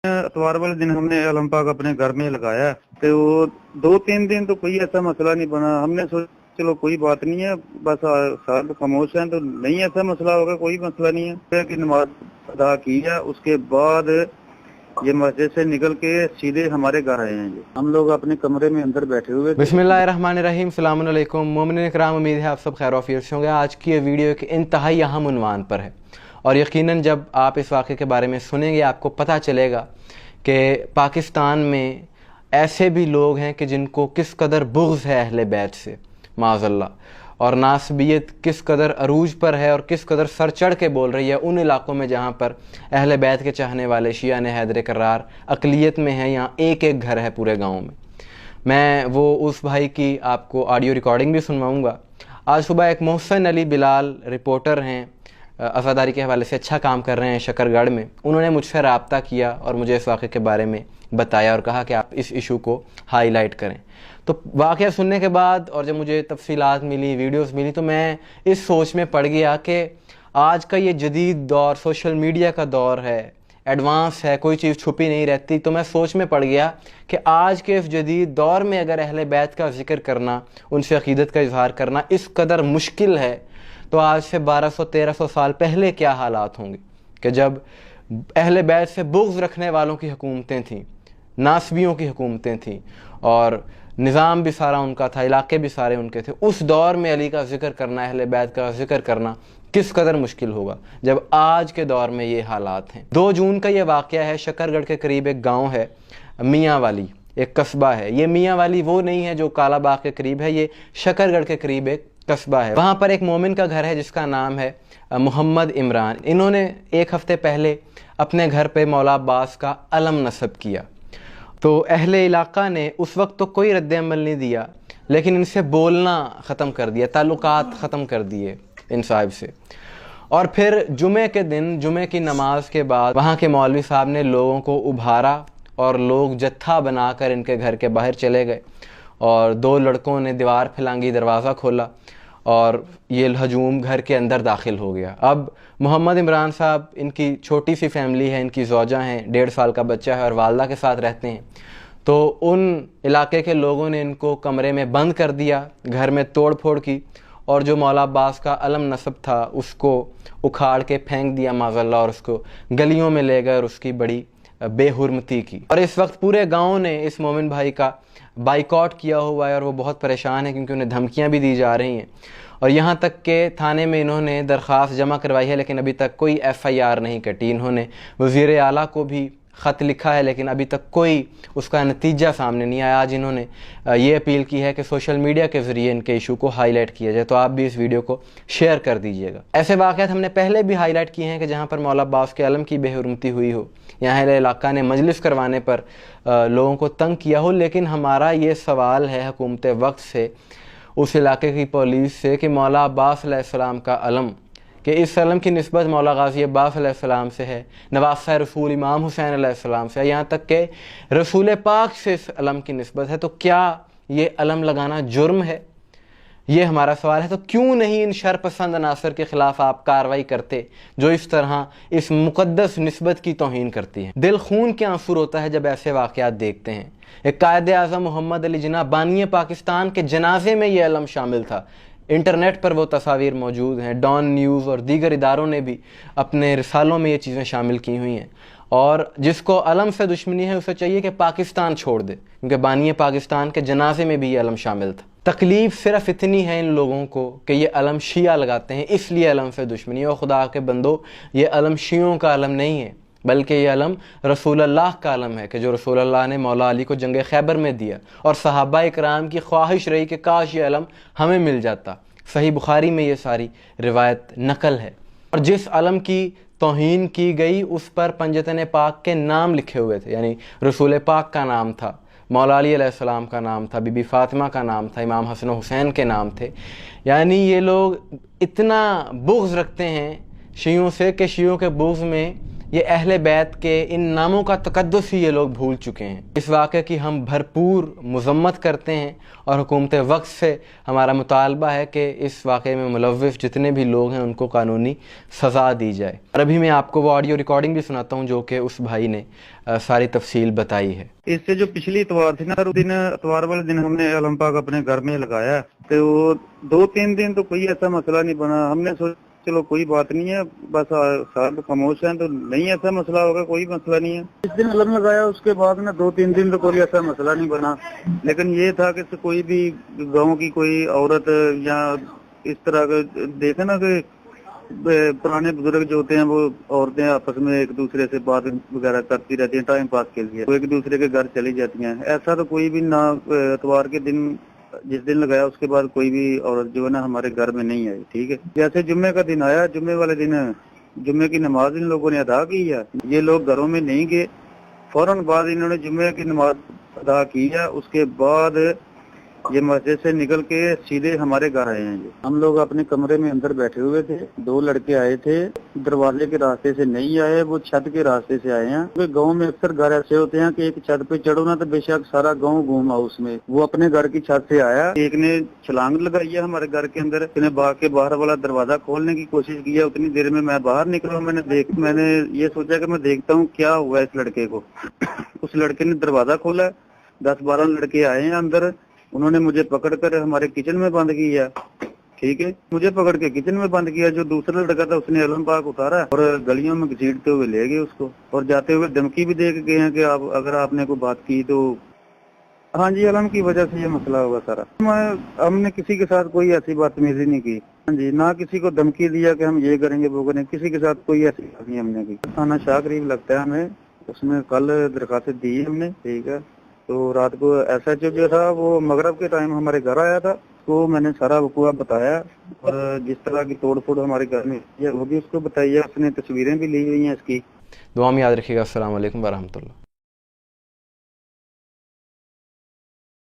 इतवार वाले दिन हमने अलम पाक अपने घर में लगाया, तो वो 2-3 दिन तो कोई ऐसा मसला नहीं बना। हमने सोचा चलो कोई बात नहीं है, बस साहब खामोश हैं तो नहीं ऐसा मसला होगा, कोई मसला नहीं है कि नमाज अदा की है। उसके बाद ये मस्जिद से निकल के सीधे हमारे घर आए हैं। हम लोग अपने कमरे में अंदर बैठे हुए थे। बिस्मिल्लाहिर्रहमानिर्रहीम, अस्सलाम वालेकुम मोमिनीन किराम, उम्मीद है आप सब खैर ऑफियत से होंगे। आज की ये वीडियो एक इंतहाई अहम उन्वान पर है और यकीनन जब आप इस वाक़े के बारे में सुनेंगे आपको पता चलेगा कि पाकिस्तान में ऐसे भी लोग हैं कि जिनको किस कदर बुग़्ज़ है अहले बैत से, माज़अल्लाह, और नासबियत किस कदर अरूज पर है और किस कदर सर चढ़ के बोल रही है उन इलाक़ों में जहाँ पर अहले बैत के चाहने वाले शिया ने हैदर करार अक़लियत में हैं। यहाँ एक एक घर है पूरे गाँव में। मैं वो उस भाई की आपको ऑडियो रिकॉर्डिंग भी सुनवाऊँगा। आज सुबह एक मोहसिन अली बिलाल रिपोर्टर हैं, अज़ादारी के हवाले से अच्छा काम कर रहे हैं शकरगढ़ में। उन्होंने मुझसे रब्ता किया और मुझे इस वाक़े के बारे में बताया और कहा कि आप इस इशू को हाईलाइट करें। तो वाक़या सुनने के बाद और जब मुझे तफसीलात मिली, वीडियोस मिली, तो मैं इस सोच में पड़ गया कि आज का ये जदीद दौर सोशल मीडिया का दौर है, एडवांस है, कोई चीज़ छुपी नहीं रहती। तो मैं सोच में पड़ गया कि आज के इस जदीद दौर में अगर अहले बैत का ज़िक्र करना, उनसे अक़ीदत का इजहार करना इस कदर मुश्किल है, तो आज से 1200-1300 साल पहले क्या हालात होंगे कि जब अहले बैत से बुग़्ज़ रखने वालों की हुकूमतें थीं, नासबियों की हुकूमतें थीं और निज़ाम भी सारा उनका था, इलाके भी सारे उनके थे। उस दौर में अली का ज़िक्र करना, अहले बैत का ज़िक्र करना किस कदर मुश्किल होगा जब आज के दौर में ये हालात हैं। 2 जून का ये वाक़या है। शकरगढ़ के करीब एक गाँव है मियाँ वाली, एक कस्बा है। ये मियाँ वाली वो नहीं है जो कालाबाग के करीब है, ये शकरगढ़ के करीब एक कस्बा है। वहाँ पर एक मोमिन का घर है जिसका नाम है मोहम्मद इमरान। इन्होंने एक हफ़्ते पहले अपने घर पे मौला अब्बास का अलम नस्ब किया। तो अहले इलाका ने उस वक्त तो कोई रद्द-ए-अमल नहीं दिया, लेकिन इनसे बोलना ख़त्म कर दिया, ताल्लुकात ख़त्म कर दिए इन साहिब से। और फिर जुमे के दिन, जुमे की नमाज के बाद वहाँ के मौलवी साहब ने लोगों को उभारा और लोग जत्था बनाकर इनके घर के बाहर चले गए और 2 लड़कों ने दीवार फैलांगी, दरवाज़ा खोला और ये हजूम घर के अंदर दाखिल हो गया। अब मोहम्मद इमरान साहब, इनकी छोटी सी फैमिली है, इनकी ज़ौजा हैं, 1.5 साल का बच्चा है और वालदा के साथ रहते हैं। तो उन इलाके के लोगों ने इनको कमरे में बंद कर दिया, घर में तोड़ फोड़ की और जो मौला अब्बास का अलम नस्ब था उसको उखाड़ के फेंक दिया माज़अल्लाह, और उसको गलियों में ले गए और उसकी बड़ी बेहुरमती की। और इस वक्त पूरे गाँव ने इस मोमिन भाई का बाइकआउट किया हुआ है और वो बहुत परेशान है क्योंकि उन्हें धमकियां भी दी जा रही हैं। और यहाँ तक के थाने में इन्होंने दरख्वास्त जमा करवाई है लेकिन अभी तक कोई FIR नहीं कटी। इन्होंने वज़ीर आला को भी ख़त लिखा है लेकिन अभी तक कोई उसका नतीजा सामने नहीं आया। आज इन्होंने ये अपील की है कि सोशल मीडिया के ज़रिए इनके इशू को हाईलाइट किया जाए, तो आप भी इस वीडियो को शेयर कर दीजिएगा। ऐसे वाक़यात हमने पहले भी हाईलाइट किए हैं कि जहाँ पर मौला अब्बास के अलम की बेहुरमती हुई हो, यहाँ अहले इलाका ने मजलिस करवाने पर लोगों को तंग किया हो। लेकिन हमारा ये सवाल है हुकूमत वक्त से, उस इलाके की पुलिस से, कि मौला अब्बास अलैहिस्सलाम का अलम, कि इस अलम की निस्बत मौला गाज़ी अब्बास अलैहिस्सलाम से है, नवासा रसूल इमाम हुसैन अलैहिस्सलाम से है, यहाँ तक कि रसूल पाक से इस अलम की निस्बत है। तो क्या ये अलम लगाना जुर्म है? ये हमारा सवाल है। तो क्यों नहीं इन शरपसंद अनासर के ख़िलाफ़ आप कार्रवाई करते जो इस तरह इस मुक़द्दस निस्बत की तौहीन करती हैं? दिल खून के आंसू रोता है जब ऐसे वाक़यात देखते हैं। एक कायदे आज़म मोहम्मद अली जिन्ना बानी पाकिस्तान के जनाजे में ये अलम शामिल था। इंटरनेट पर वो तस्वीर मौजूद हैं। डॉन न्यूज़ और दीगर इदारों ने भी अपने रिसालों में ये चीज़ें शामिल की हुई हैं। और जिसको अलम से दुश्मनी है उसे चाहिए कि पाकिस्तान छोड़ दे, क्योंकि बानी पाकिस्तान के जनाजे में भी ये अलम शामिल था। तकलीफ़ सिर्फ इतनी है इन लोगों को कि ये अलम शिया लगाते हैं, इसलिए अलम से दुश्मनी है। और खुदा के बंदो, ये अलम शियों का अलम नहीं है, बल्कि ये अलम रसूलुल्लाह का अलम है कि जो रसूलुल्लाह ने मौला अली को जंग खैबर में दिया। और सहाबा इकराम की ख्वाहिश रही कि काश ये अलम हमें मिल जाता। सही बुखारी में ये सारी रिवायत नकल है। और जिस अलम की तौहीन की गई उस पर पंजतन पाक के नाम लिखे हुए थे, यानी रसूल पाक का नाम था, मौला अली अलैहिस्सलाम का नाम था, बीबी फातिमा का नाम था, इमाम हसन हुसैन के नाम थे। यानी ये लोग इतना बुग़्ज़ रखते हैं शियों से कि शियों के बुग़्ज़ में ये अहले बैत के इन नामों का तकद्दुस ही ये लोग भूल चुके हैं। इस वाक़े की हम भरपूर मज़म्मत करते हैं और हुकूमत वक्त से हमारा मुतालबा है कि इस वाक़े में मुलव्विस जितने भी लोग हैं उनको कानूनी सज़ा दी जाए। और अभी मैं आपको वो ऑडियो रिकॉर्डिंग भी सुनाता हूँ जो कि उस भाई ने सारी तफसील बताई है। इससे जो पिछली इतवार थी ना, उस दिन इतवार वाले दिन हमने आलम पाक अपने घर में लगाया, तो वो 2-3 दिन तो कोई ऐसा मसला नहीं बना। हमने सोचा चलो कोई बात नहीं है, बस साहब खामोश हैं तो नहीं ऐसा मसला होगा, कोई मसला नहीं है। इस दिन अलम लगाया, उसके बाद में 2-3 दिन तो कोई ऐसा मसला नहीं बना। लेकिन ये था कि कोई भी गांव की कोई औरत या इस तरह का देखे ना कि पुराने बुजुर्ग जो होते हैं वो औरतें आपस में एक दूसरे से बात वगैरह करती रहती हैं टाइम पास के लिए, वो एक दूसरे के घर चली जाती हैं। ऐसा तो कोई भी ना इतवार के दिन जिस दिन लगाया उसके बाद कोई भी औरत जो है ना हमारे घर में नहीं आई। ठीक है, जैसे जुम्मे का दिन आया, जुम्मे वाले दिन जुम्मे की नमाज इन लोगों ने अदा की है। ये लोग घरों में नहीं गए, फौरन बाद इन्होंने जुम्मे की नमाज अदा की है। उसके बाद ये मस्जिद से निकल के सीधे हमारे घर आए हैं। हम लोग अपने कमरे में अंदर बैठे हुए थे, 2 लड़के आए थे, दरवाजे के रास्ते से नहीं आए, वो छत के रास्ते से आए हैं। क्योंकि गांव में अक्सर घर ऐसे होते हैं कि एक छत पे चढ़ो ना तो बेशक सारा गांव घूम आओ उसमें। वो अपने घर की छत से आया, एक ने छलांग लगाई है हमारे घर के अंदर, उसने भाग के बाहर वाला दरवाजा खोलने की कोशिश की है। उतनी देर में मैं बाहर निकला, मैंने ये सोचा कि मैं देखता हूँ क्या हुआ इस लड़के को। उस लड़के ने दरवाजा खोला, 10-12 लड़के आए हैं अंदर, उन्होंने मुझे पकड़कर हमारे किचन में बंद किया। ठीक है, मुझे पकड़ के किचन में बंद किया। जो दूसरा लड़का था उसने अलम पाक उतारा और गलियों में घसीटते हुए ले गए उसको, और जाते हुए धमकी भी दे के गए हैं कि आप अगर आपने कोई बात की तो हाँ जी, अलम की वजह से ये मसला होगा सारा। हमने किसी के साथ कोई ऐसी बदतमीजी नहीं की, हाँ जी, ना किसी को धमकी दिया कि हम ये करेंगे वो करेंगे, किसी के साथ कोई ऐसी बात नहीं हमने की। थाना शाह करीब लगता है हमें, उसमें कल दरखास्त दी है हमने। ठीक है, तो रात को SHO जो था वो मगरब के टाइम हमारे घर आया था, तो मैंने सारा वकूआ बताया और जिस तरह की तोड़ फोड़ हमारे घर में वो भी उसको बताई है। उसने तस्वीरें भी ली हुई हैं इसकी। दुआ में याद रखिएगा। अस्सलाम वालेकुम वरहमतुल्लाह।